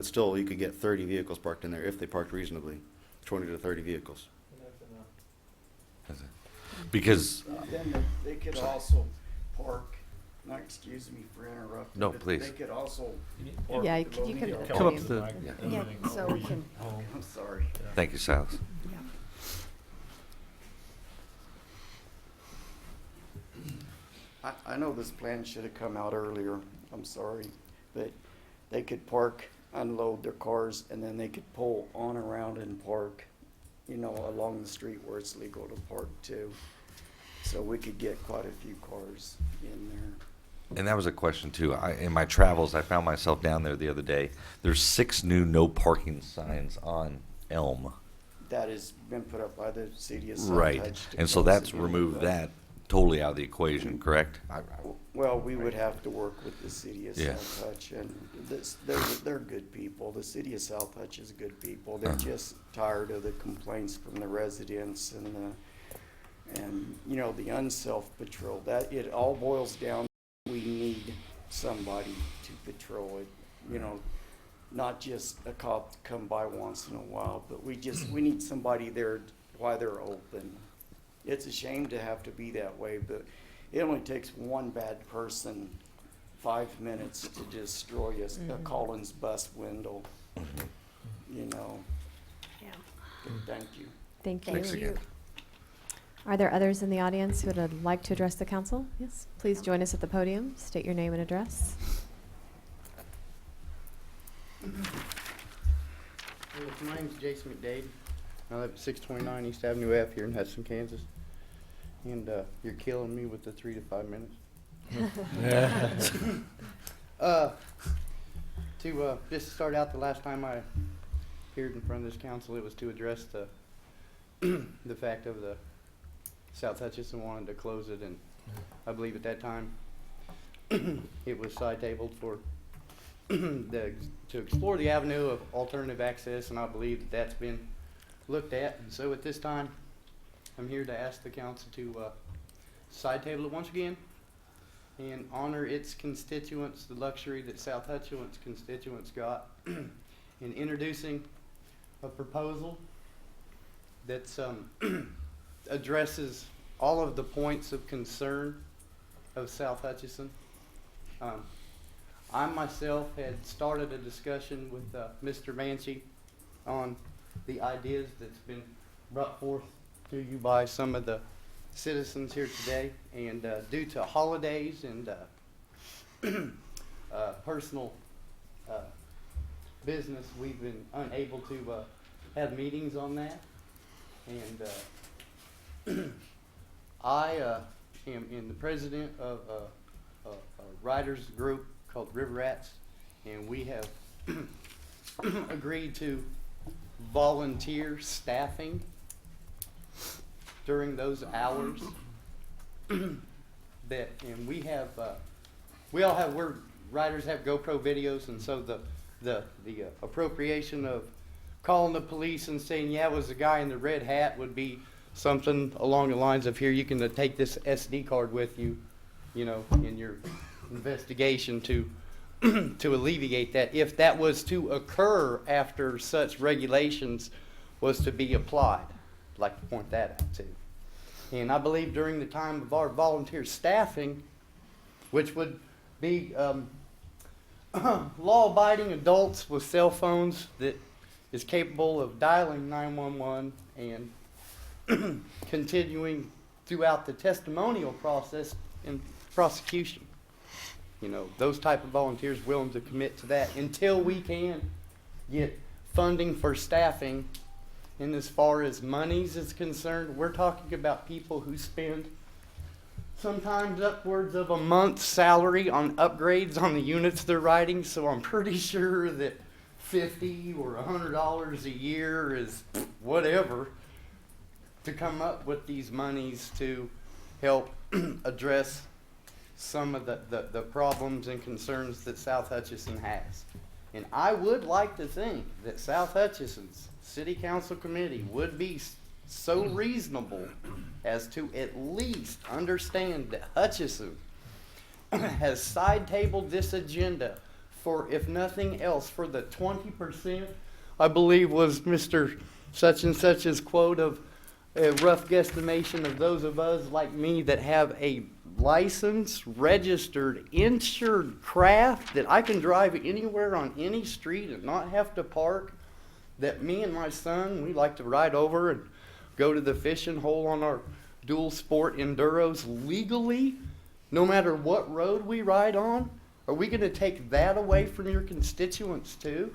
Still, you could get 30 vehicles parked in there if they parked reasonably, 20 to 30 vehicles. Because, Then they could also park, not excuse me for interrupting. No, but please. They could also park. Yeah, below you can the- Come up to the- Yeah, so we can, I'm sorry. thank you, Silas. yeah. I know this plan should have come out earlier, I'm sorry, but they could park, unload their cars, and then they could pull on around and park, you know, along the street where it's legal to park too. So we could get quite a few cars in there. And that was a question too. In my travels, I found myself down there the other day. There's 6 new no parking signs on Elm. That has been put up by the city of South Right. Hutch to And so close that's it in, removed but- that totally out of the equation, correct? Well, we would have to work with the city of Yeah. South Hutch, and they're good people. The city of South Hutch is good people. They're Uh-huh. just tired of the complaints from the residents and you know, the unself patrol. That, it all boils down, we need somebody to patrol it, you know, not just a cop to come by once in a while, but we need somebody there while they're open. It's a shame to have to be that way, but it only takes one bad person 5 minutes to destroy a Collins bus window, you know. Yeah. But thank you. Thank you. Thanks again. Are there others in the audience who would like to address the council? Yes, please join us at the podium. State your name and address. My name's Jason McDade. I live at 629 East Avenue F here in Hutchinson, Kansas. And you're killing me with the 3 to 5 minutes. Just start out, the last time I appeared in front of this council, it was to address the the fact of the South Hutchinson wanted to close it, and I believe at that time it was side-tabled for to explore the avenue of alternative access, and I believe that's been looked at. And so at this time, I'm here to ask the council to side table it once again and honor its constituents, the luxury that South Hutchinson's constituents got in introducing a proposal that's addresses all of the points of concern of South Hutchinson. I myself had started a discussion with Mr. Mancy on the ideas that's been brought forth to you by some of the citizens here today, and due to holidays and personal business, we've been unable to have meetings on that. And I am the president of a writers group called River Rats, and we have agreed to volunteer staffing during those hours. And we're writers have GoPro videos, and so the appropriation of calling the police and saying, yeah, it was the guy in the red hat, would be something along the lines of, here, you can take this SD card with you, you know, in your investigation to to alleviate that, if that was to occur after such regulations was to be applied. I'd like to point that out too. And I believe during the time of our volunteer staffing, which would be law-abiding adults with cell phones that is capable of dialing 911 and continuing throughout the testimonial process in prosecution. You know, those type of volunteers willing to commit to that until we can get funding for staffing. And as far as monies is concerned, we're talking about people who spend sometimes upwards of a month's salary on upgrades on the units they're writing. So I'm pretty sure that $50 or $100 a year is whatever to come up with these monies to help address some of the problems and concerns that South Hutchinson has. And I would like to think that South Hutchinson's City Council Committee would be so reasonable as to at least understand that Hutchinson has side-tabled this agenda for, if nothing else, for the 20%, I believe was Mr. Such and Such's quote of a rough guesstimation of those of us like me that have a licensed, registered, insured craft that I can drive anywhere on any street and not have to park, that me and my son, we like to ride over and go to the fishing hole on our dual sport enduros legally, no matter what road we ride on? Are we going to take that away from your constituents too?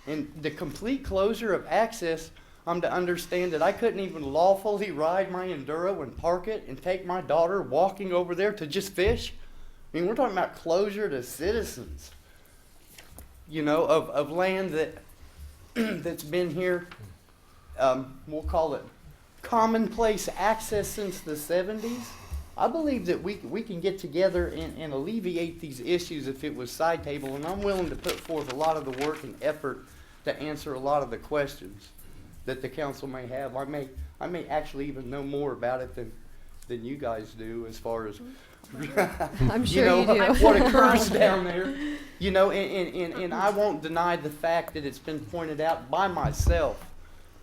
And the complete closure of access, I'm to understand that I couldn't even lawfully ride my enduro and park it and take my daughter walking over there to just fish? I mean, we're talking about closure to citizens, you know, of land that that's been here, we'll call it commonplace access since the 70s. I believe that we can get together and alleviate these issues if it was side table, and I'm willing to put forth a lot of the work and effort to answer a lot of the questions that the council may have. I may actually even know more about it than you guys do, as far as I'm sure you do. what occurs down there. You know, and I won't deny the fact that it's been pointed out by myself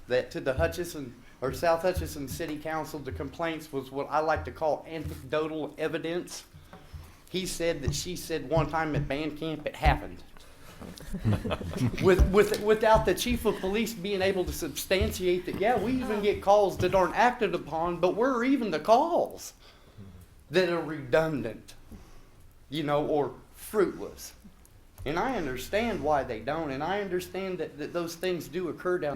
that to the Hutchinson or South Hutchinson City Council, the complaints was what I like to call anecdotal evidence. He said that she said one time at band camp it happened. Without the chief of police being able to substantiate that, yeah, we even get calls that aren't acted upon, but we're even the calls that are redundant, you know, or fruitless. And I understand why they don't, and I understand that those things do occur down